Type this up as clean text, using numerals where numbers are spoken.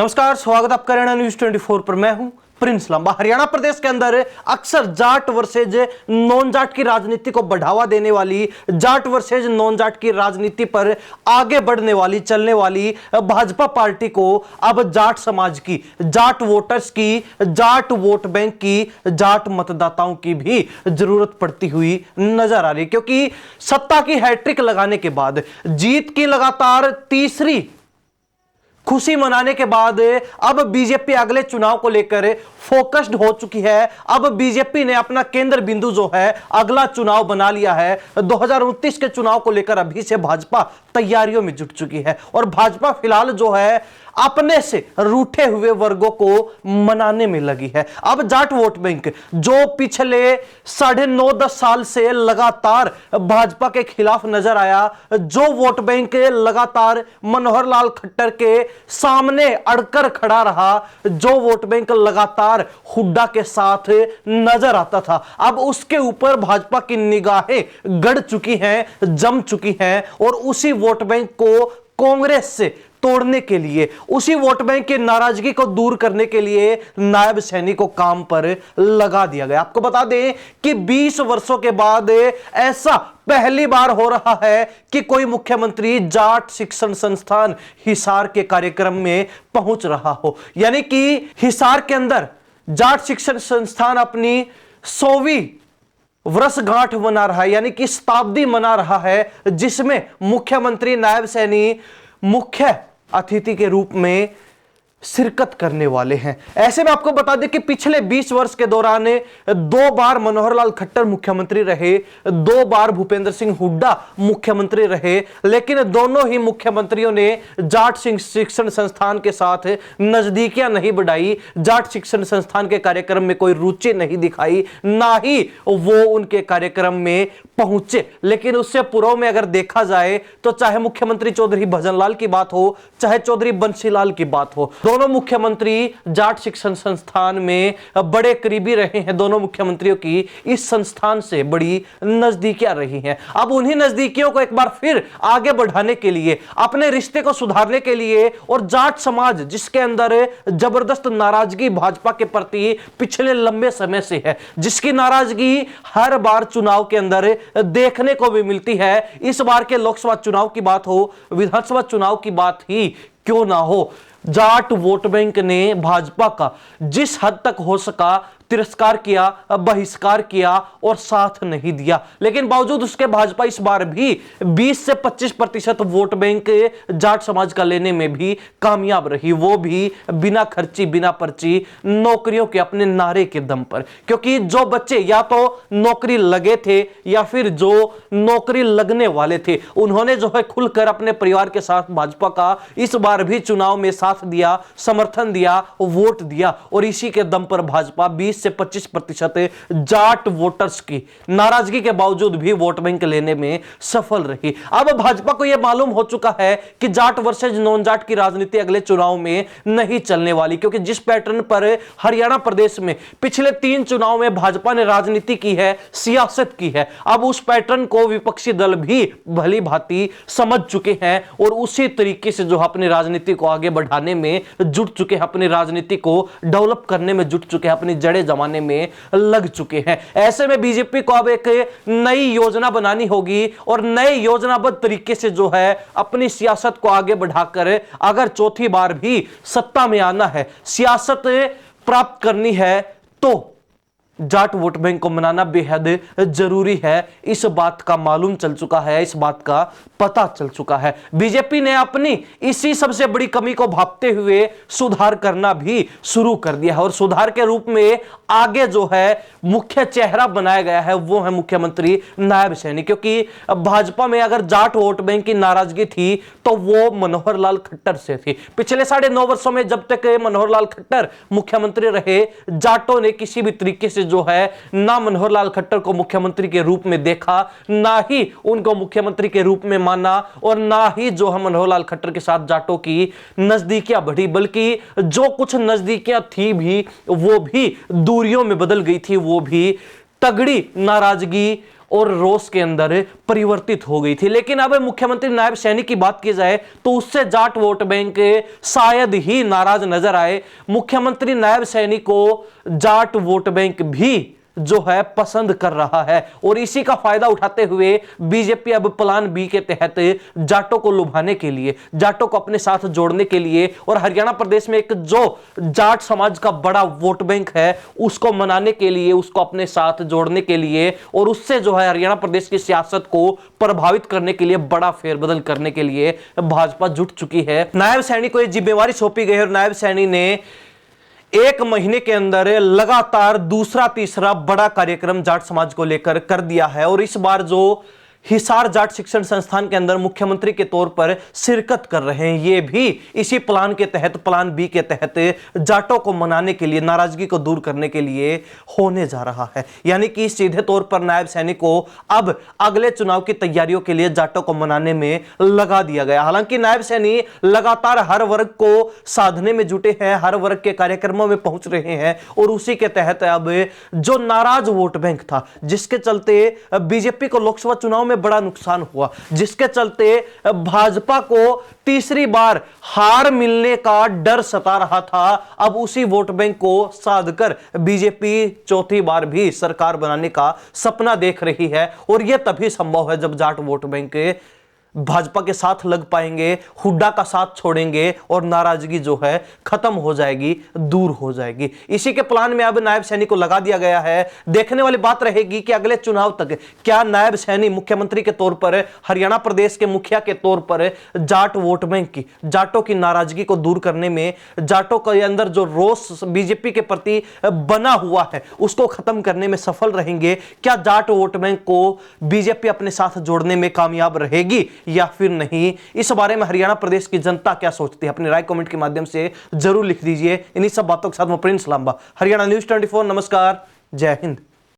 नमस्कार, स्वागत आपका हरियाणा न्यूज 24 पर। मैं हूं प्रिंस लांबा। हरियाणा प्रदेश के अंदर अक्सर जाट वर्सेज नॉन जाट की राजनीति को बढ़ावा देने वाली, जाट वर्सेज नॉन जाट की राजनीति पर आगे बढ़ने वाली, चलने वाली भाजपा पार्टी को अब जाट समाज की, जाट वोटर्स की, जाट वोट बैंक की, जाट मतदाताओं की भी जरूरत पड़ती हुई नजर आ रही, क्योंकि सत्ता की हैट्रिक लगाने के बाद, जीत की लगातार तीसरी खुशी मनाने के बाद अब बीजेपी अगले चुनाव को लेकर फोकस्ड हो चुकी है। अब बीजेपी ने अपना केंद्र बिंदु जो है अगला चुनाव बना लिया है। 2029 के चुनाव को लेकर अभी से भाजपा तैयारियों में जुट चुकी है और भाजपा फिलहाल जो है अपने से रूठे हुए वर्गों को मनाने में लगी है। अब जाट वोट बैंक जो पिछले 9.5-10 साल से लगातार भाजपा के खिलाफ नजर आया, जो वोट बैंक लगातार मनोहर लाल खट्टर के सामने अड़कर खड़ा रहा, जो वोट बैंक लगातार हुड्डा के साथ नजर आता था, अब उसके ऊपर भाजपा की निगाहें गड़ चुकी हैं, जम चुकी हैं और उसी वोट बैंक को कांग्रेस से तोड़ने के लिए, उसी वोट बैंक की नाराजगी को दूर करने के लिए नायब सैनी को काम पर लगा दिया गया। आपको बता दें कि 20 वर्षों के बाद ऐसा पहली बार हो रहा है कि कोई मुख्यमंत्री जाट शिक्षण संस्थान हिसार के कार्यक्रम में पहुंच रहा हो। यानी कि हिसार के अंदर जाट शिक्षण संस्थान अपनी 100वीं वर्षगांठ मना रहा है, यानी कि शताब्दी मना रहा है, जिसमें मुख्यमंत्री नायब सैनी मुख्य अतिथि के रूप में शिरकत करने वाले हैं। ऐसे में आपको बता दें कि पिछले 20 वर्ष के दौरान 2 बार मनोहर लाल खट्टर मुख्यमंत्री रहे, 2 बार भूपेंद्र सिंह हुड्डा मुख्यमंत्री रहे, लेकिन दोनों ही मुख्यमंत्रियों ने जाट शिक्षण संस्थान के साथ नजदीकियां नहीं बढ़ाई, जाट शिक्षण संस्थान के कार्यक्रम में कोई रुचि नहीं दिखाई, ना ही वो उनके कार्यक्रम में पहुंचे। लेकिन उससे पूर्व में अगर देखा जाए तो चाहे मुख्यमंत्री चौधरी भजनलाल की बात हो, चाहे चौधरी बंसीलाल की बात हो, दोनों मुख्यमंत्री जाट शिक्षण संस्थान में बड़े करीबी रहे हैं। दोनों मुख्यमंत्रियों की इस संस्थान से बड़ी नजदीकियां रही हैं। अब उन्हीं नजदीकियों को एक बार फिर आगे बढ़ाने के लिए, अपने रिश्ते को सुधारने के लिए, और जाट समाज जिसके अंदर जबरदस्त नाराजगी भाजपा के प्रति पिछले लंबे समय से है, जिसकी नाराजगी हर बार चुनाव के अंदर देखने को भी मिलती है, इस बार के लोकसभा चुनाव की बात हो, विधानसभा चुनाव की बात ही क्यों ना हो, जाट वोट बैंक ने भाजपा का जिस हद तक हो सका तिरस्कार किया, बहिष्कार किया और साथ नहीं दिया। लेकिन बावजूद उसके भाजपा इस बार भी 20 से 25% वोट बैंक जाट समाज का लेने में भी कामयाब रही, वो भी बिना खर्ची, बिना पर्ची, नौकरियों के अपने नारे के दम पर। क्योंकि जो बच्चे या तो नौकरी लगे थे या फिर जो नौकरी लगने वाले थे, उन्होंने जो है खुलकर अपने परिवार के साथ भाजपा का इस बार भी चुनाव में साथ दिया, समर्थन दिया, वोट दिया, और इसी के दम पर भाजपा 20 से 25% जाट वोटर्स की नाराजगी के बावजूद भी वोट बैंक लेने में सफल रही। अब भाजपा को यह मालूम हो चुका है कि जाट वर्सेज नॉन जाट की राजनीति अगले चुनाव में नहीं चलने वाली, क्योंकि जिस पैटर्न पर हरियाणा प्रदेश में पिछले 3 चुनाव में भाजपा ने राजनीति की है, सियासत की है, अब उस पैटर्न को विपक्षी दल भी भली भांति समझ चुके हैं और उसी तरीके से जो अपनी राजनीति को आगे बढ़ाने में जुट चुके हैं, अपनी राजनीति को डेवलप करने में जुट चुके हैं, अपनी जड़ें जमाने में लग चुके हैं। ऐसे में बीजेपी को अब एक नई योजना बनानी होगी और नए योजनाबद्ध तरीके से जो है अपनी सियासत को आगे बढ़ाकर अगर चौथी बार भी सत्ता में आना है, सियासत प्राप्त करनी है, तो जाट वोट बैंक को मनाना बेहद जरूरी है। इस बात का मालूम चल चुका है, इस बात का पता चल चुका है। बीजेपी ने अपनी इसी सबसे बड़ी कमी को भांपते हुए सुधार करना भी शुरू कर दिया है और सुधार के रूप में आगे जो है मुख्य चेहरा बनाया गया है वो है मुख्यमंत्री नायब सैनी। क्योंकि भाजपा में अगर जाट वोट बैंक की नाराजगी थी तो वो मनोहर लाल खट्टर से थी। पिछले 9.5 वर्षों में जब तक मनोहर लाल खट्टर मुख्यमंत्री रहे, जाटों ने किसी भी तरीके से जो है ना मनोहर लाल खट्टर को मुख्यमंत्री के रूप में देखा, ना ही उनको मुख्यमंत्री के रूप में माना, और ना ही जो है मनोहर लाल खट्टर के साथ जाटों की नजदीकियां बढ़ी, बल्कि जो कुछ नजदीकियां थी भी वो भी दूरियों में बदल गई थी, वो भी तगड़ी नाराजगी और रोष के अंदर परिवर्तित हो गई थी। लेकिन अब मुख्यमंत्री नायब सैनी की बात की जाए तो उससे जाट वोट बैंक शायद ही नाराज नजर आए। मुख्यमंत्री नायब सैनी को जाट वोट बैंक भी जो है पसंद कर रहा है और इसी का फायदा उठाते हुए बीजेपी अब प्लान बी के तहत जाटों को लुभाने के लिए, जाटों को अपने साथ जोड़ने के लिए और हरियाणा प्रदेश में एक जो जाट समाज का बड़ा वोट बैंक है उसको मनाने के लिए, उसको अपने साथ जोड़ने के लिए और उससे जो है हरियाणा प्रदेश की सियासत को प्रभावित करने के लिए, बड़ा फेरबदल करने के लिए भाजपा जुट चुकी है। नायब सैनी को यह जिम्मेवारी सौंपी गई और नायब सैनी ने 1 महीने के अंदर लगातार दूसरा तीसरा बड़ा कार्यक्रम जाट समाज को लेकर कर दिया है और इस बार जो हिसार जाट शिक्षण संस्थान के अंदर मुख्यमंत्री के तौर पर शिरकत कर रहे हैं, ये भी इसी प्लान के तहत, प्लान बी के तहत जाटों को मनाने के लिए, नाराजगी को दूर करने के लिए होने जा रहा है। यानी कि सीधे तौर पर नायब सैनी को अब अगले चुनाव की तैयारियों के लिए जाटों को मनाने में लगा दिया गया। हालांकि नायब सैनी लगातार हर वर्ग को साधने में जुटे हैं, हर वर्ग के कार्यक्रमों में पहुंच रहे हैं और उसी के तहत अब जो नाराज वोट बैंक था, जिसके चलते बीजेपी को लोकसभा चुनाव में बड़ा नुकसान हुआ, जिसके चलते भाजपा को तीसरी बार हार मिलने का डर सता रहा था, अब उसी वोट बैंक को साधकर बीजेपी चौथी बार भी सरकार बनाने का सपना देख रही है। और यह तभी संभव है जब जाट वोट बैंक भाजपा के साथ लग पाएंगे, हुड्डा का साथ छोड़ेंगे और नाराजगी जो है खत्म हो जाएगी, दूर हो जाएगी। इसी के प्लान में अब नायब सैनी को लगा दिया गया है। देखने वाली बात रहेगी कि अगले चुनाव तक क्या नायब सैनी मुख्यमंत्री के तौर पर, हरियाणा प्रदेश के मुखिया के तौर पर जाट वोट बैंक की, जाटों की नाराजगी को दूर करने में, जाटों के अंदर जो रोष बीजेपी के प्रति बना हुआ है उसको खत्म करने में सफल रहेंगे। क्या जाट वोट बैंक को बीजेपी अपने साथ जोड़ने में कामयाब रहेगी या फिर नहीं? इस बारे में हरियाणा प्रदेश की जनता क्या सोचती है, अपनी राय कमेंट के माध्यम से जरूर लिख दीजिए। इन्हीं सब बातों के साथ मैं प्रिंस लांबा, हरियाणा न्यूज़ 24। नमस्कार, जय हिंद।